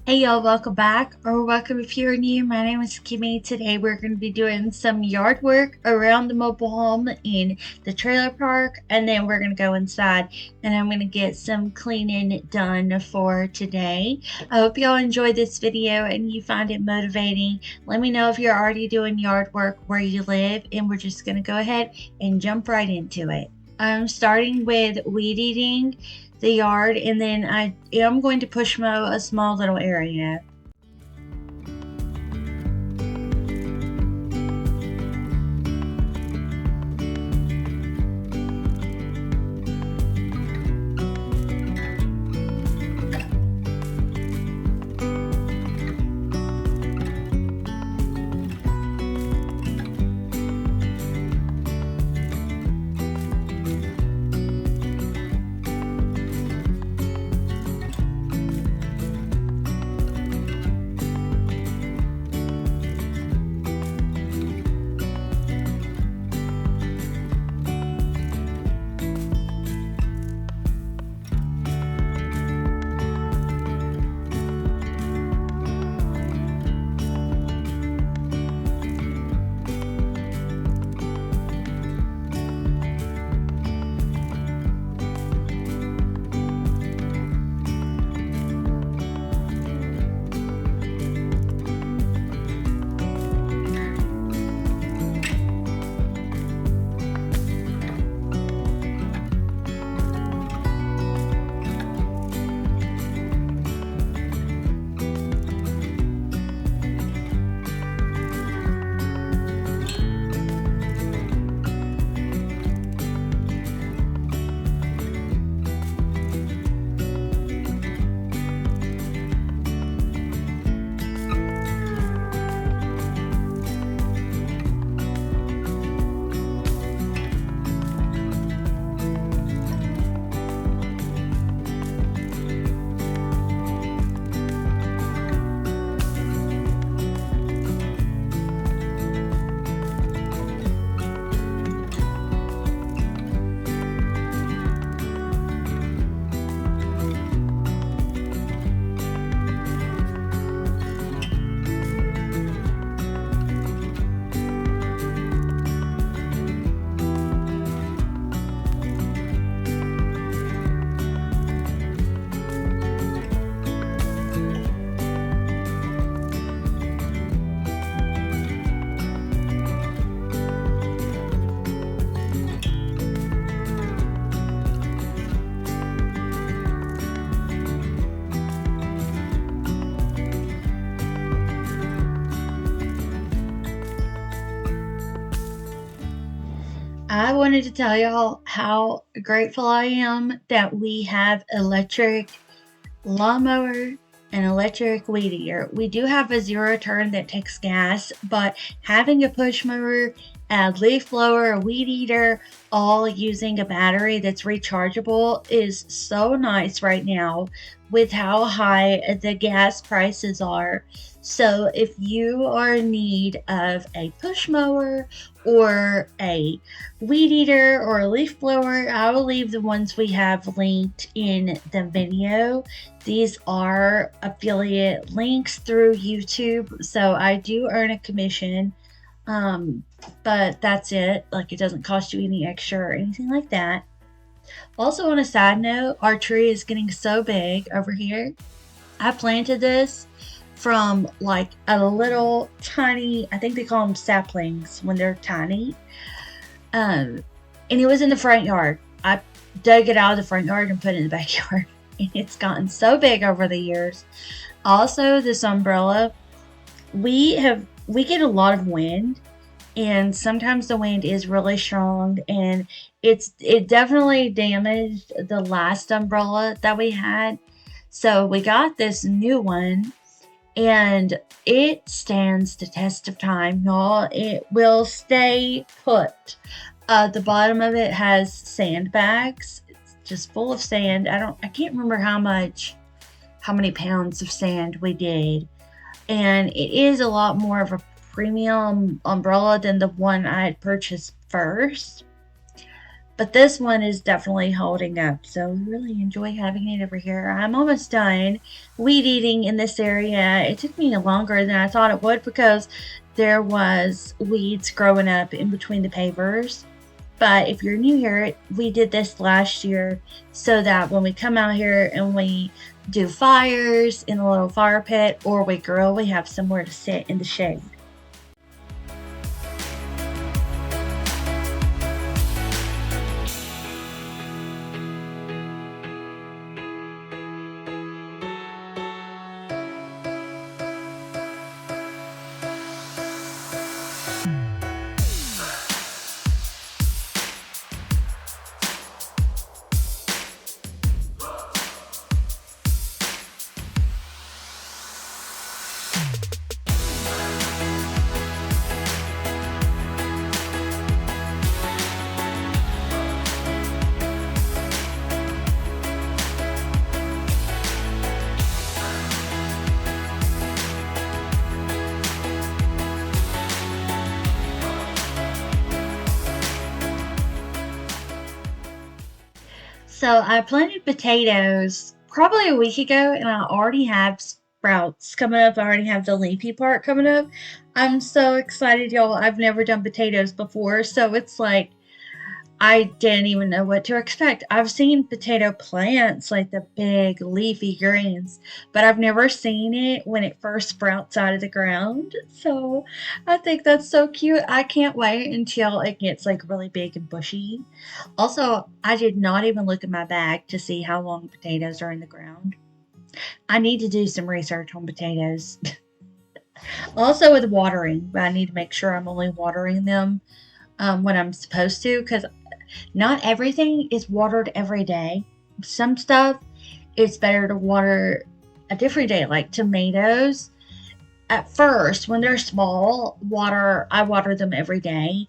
Hey y'all, welcome back, or welcome if you're new. My name is Kimi. Today we're going to be doing some yard work around the mobile home in the trailer park, and then we're going to go inside and I'm going to get some cleaning done for today. I hope y'all enjoy this video and you find it motivating. Let me know if you're already doing yard work where you live, and we're just going to go ahead and jump right into it. I'm starting with weed eating the yard, and then I am going to push mow a small little area. I wanted to tell y'all how grateful I am that we have electric lawnmower and electric weed eater. We do have a zero turn that takes gas, but having a push mower, a leaf blower, a weed eater, all using a battery that's rechargeable is so nice right now with how high the gas prices are. So if you are in need of a push mower or a weed eater or a leaf blower, I will leave the ones we have linked in the video. These are affiliate links through YouTube, so I do earn a commission, but that's it. Like, it doesn't cost you any extra or anything like that. Also, on a side note, our tree is getting so big over here. I planted this from like a little tiny, I think they call them saplings when they're tiny, and it was in the front yard. I dug it out of the front yard and put it in the backyard. And it's gotten so big over the years. Also, this umbrella, we get a lot of wind, and sometimes the wind is really strong, and it definitely damaged the last umbrella that we had. So we got this new one, and it stands the test of time, y'all. It will stay put. The bottom of it has sandbags. It's just full of sand. I can't remember how many pounds of sand we did. And it is a lot more of a premium umbrella than the one I had purchased first. But this one is definitely holding up. So we really enjoy having it over here. I'm almost done weed eating in this area. It took me longer than I thought it would because there was weeds growing up in between the pavers. But if you're new here, we did this last year so that when we come out here and we do fires in a little fire pit or we grill, we have somewhere to sit in the shade. So I planted potatoes probably a week ago, and I already have sprouts coming up. I already have the leafy part coming up. I'm so excited, y'all. I've never done potatoes before, so it's like I didn't even know what to expect. I've seen potato plants, like the big leafy greens, but I've never seen it when it first sprouts out of the ground. So I think that's so cute. I can't wait until it gets like really big and bushy. Also, I did not even look in my bag to see how long potatoes are in the ground. I need to do some research on potatoes. Also, with watering, I need to make sure I'm only watering them when I'm supposed to because not everything is watered every day. Some stuff it's better to water a different day, like tomatoes. At first, when they're small, I water them every day.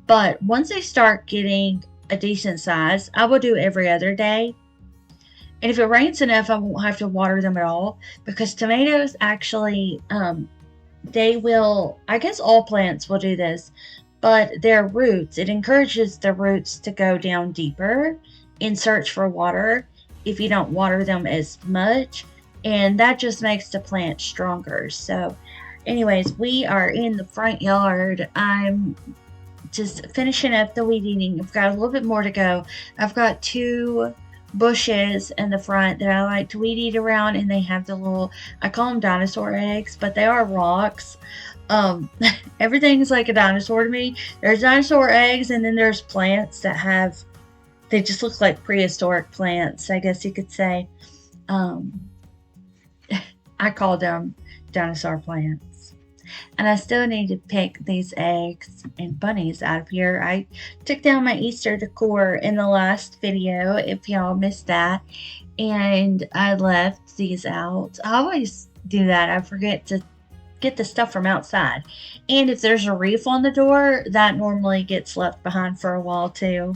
But once they start getting a decent size, I will do every other day. And if it rains enough, I won't have to water them at all because tomatoes actually, they will, I guess all plants will do this, but their roots, it encourages the roots to go down deeper in search for water if you don't water them as much. And that just makes the plant stronger. So, anyways, we are in the front yard. I'm just finishing up the weed eating. I've got a little bit more to go. I've got two bushes in the front that I like to weed eat around, and they have the little, I call them dinosaur eggs, but they are rocks. Um, Everything's like a dinosaur to me. There's dinosaur eggs, and then there's plants that have, they just look like prehistoric plants, I guess you could say. Um, I call them dinosaur plants. And I still need to pick these eggs and bunnies out of here. I took down my Easter decor in the last video, if y'all missed that. And I left these out. I always do that. I forget to get the stuff from outside. And if there's a reef on the door, that normally gets left behind for a while too.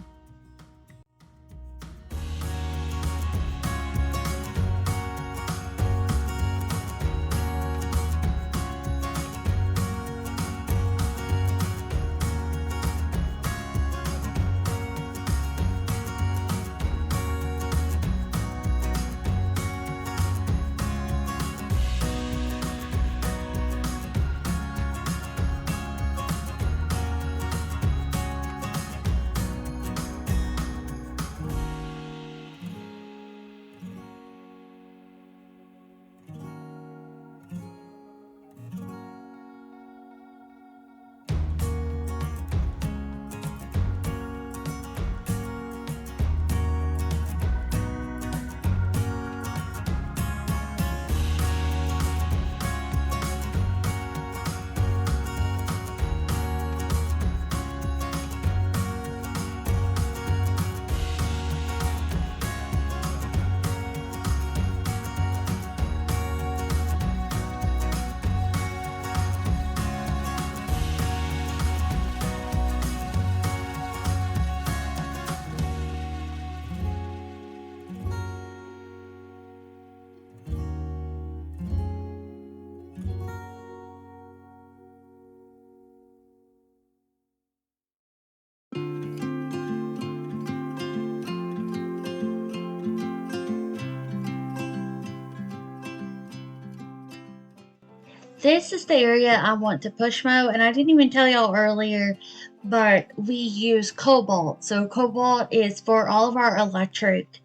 This is the area I want to push mow, and I didn't even tell y'all earlier, but we use Cobalt. So Cobalt is for all of our electric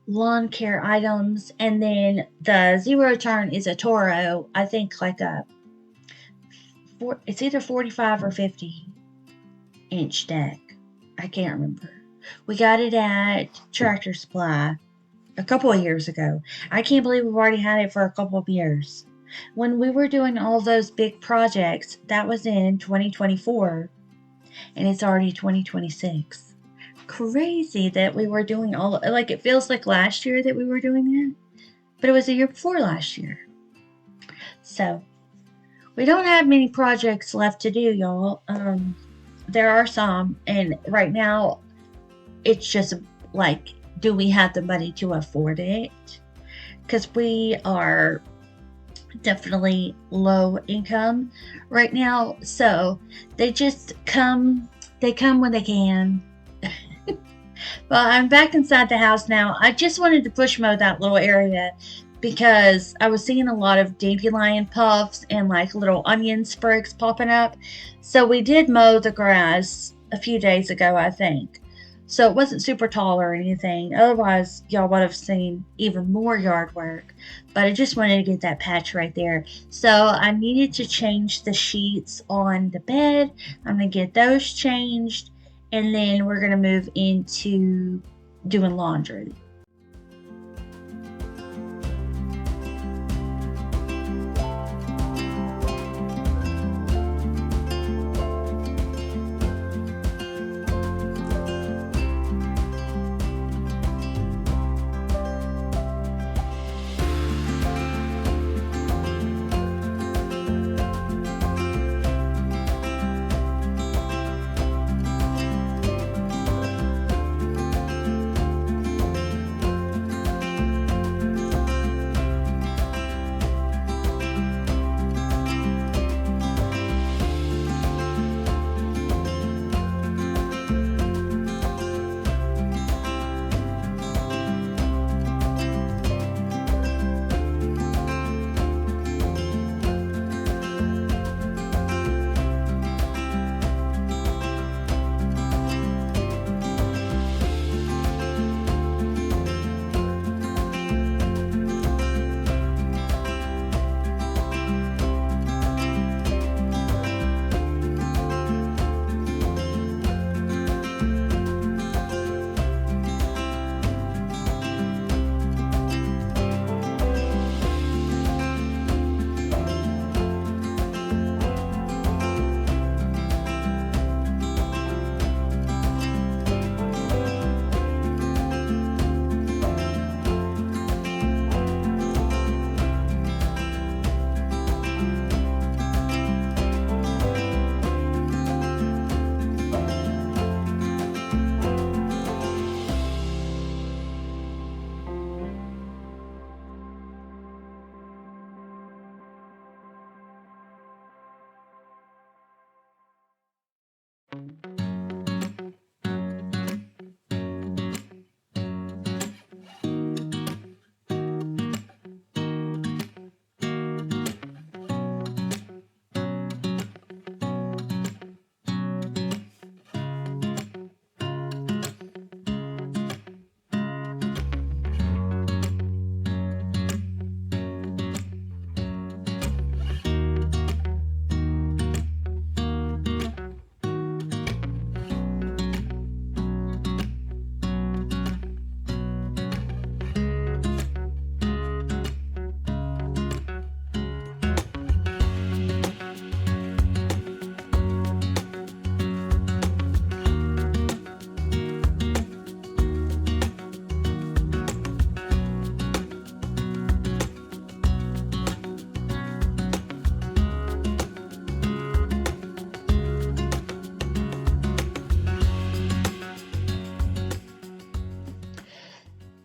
lawn care items, and then the zero turn is a Toro. I think like it's either 45 or 50-inch deck. I can't remember. We got it at Tractor Supply a couple of years ago. I can't believe we've already had it for a couple of years. When we were doing all those big projects, that was in 2024, and it's already 2026. Crazy that we were doing all, like, it feels like last year that we were doing it, but it was the year before last year. So, we don't have many projects left to do, y'all. There are some, and right now, it's just like, do we have the money to afford it? Because we are definitely low income right now, so they just come when they can. Well, I'm back inside the house now. I just wanted to push mow that little area because I was seeing a lot of dandelion puffs and like little onion sprigs popping up. So we did mow the grass a few days ago, I think. So it wasn't super tall or anything. Otherwise, y'all would have seen even more yard work. But I just wanted to get that patch right there. So I needed to change the sheets on the bed. I'm going to get those changed. And then we're going to move into doing laundry.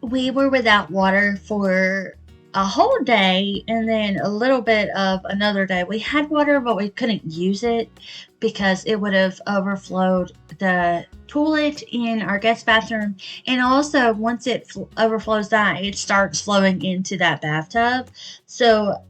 We were without water for a whole day and then a little bit of another day. We had water, but we couldn't use it because it would have overflowed the toilet in our guest bathroom. And also, once it overflows that, it starts flowing into that bathtub. So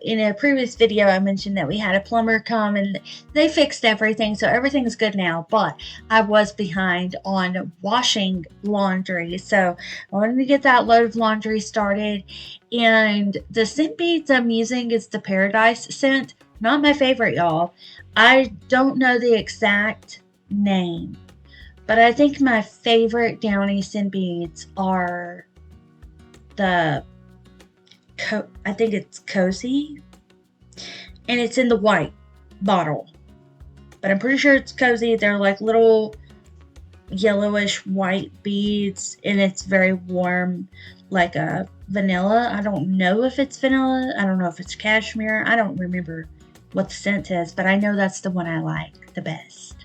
in a previous video, I mentioned that we had a plumber come and they fixed everything. So everything's good now. But I was behind on washing laundry. So I wanted to get that load of laundry started. And the scent beads I'm using is the Paradise scent. Not my favorite, y'all. I don't know the exact name, but I think my favorite Downy scent beads are the, I think it's Cozy, and it's in the white bottle. But I'm pretty sure it's Cozy. They're like little yellowish white beads, and it's very warm, like a vanilla. I don't know if it's vanilla. I don't know if it's cashmere. I don't remember what the scent is, but I know that's the one I like the best.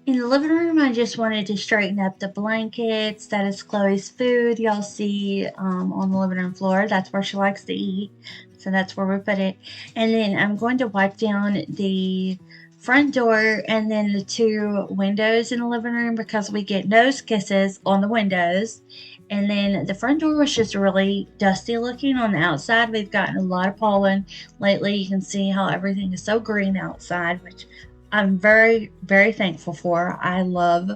In the living room, I just wanted to straighten up the blankets. That is Chloe's food. Y'all see on the living room floor. That's where she likes to eat. So that's where we put it. And then I'm going to wipe down the front door and then the two windows in the living room because we get nose kisses on the windows. And then the front door was just really dusty looking on the outside. We've gotten a lot of pollen lately. You can see how everything is so green outside, which I'm very, very thankful for. I love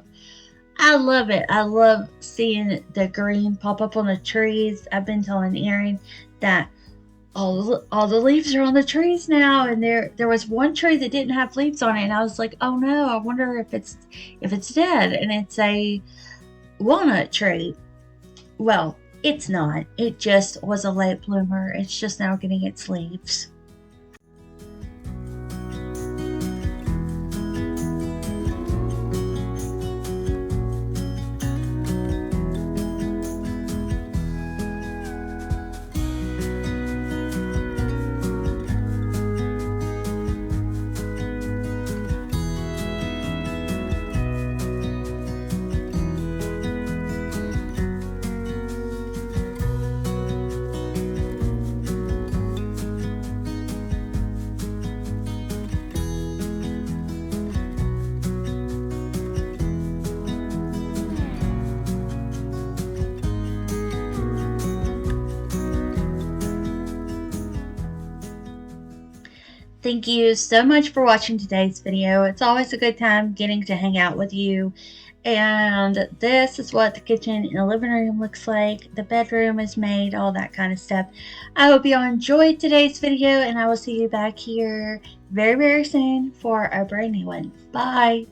it. I love seeing the green pop up on the trees. I've been telling Erin that all the leaves are on the trees now, and there was one tree that didn't have leaves on it, and I was like, oh no, I wonder if it's dead. And it's a walnut tree. Well, it's not. It just was a late bloomer. It's just now getting its leaves. Thank you so much for watching today's video. It's always a good time getting to hang out with you. And this is what the kitchen and the living room looks like. The bedroom is made, all that kind of stuff. I hope you all enjoyed today's video, and I will see you back here very, very soon for a brand new one. Bye!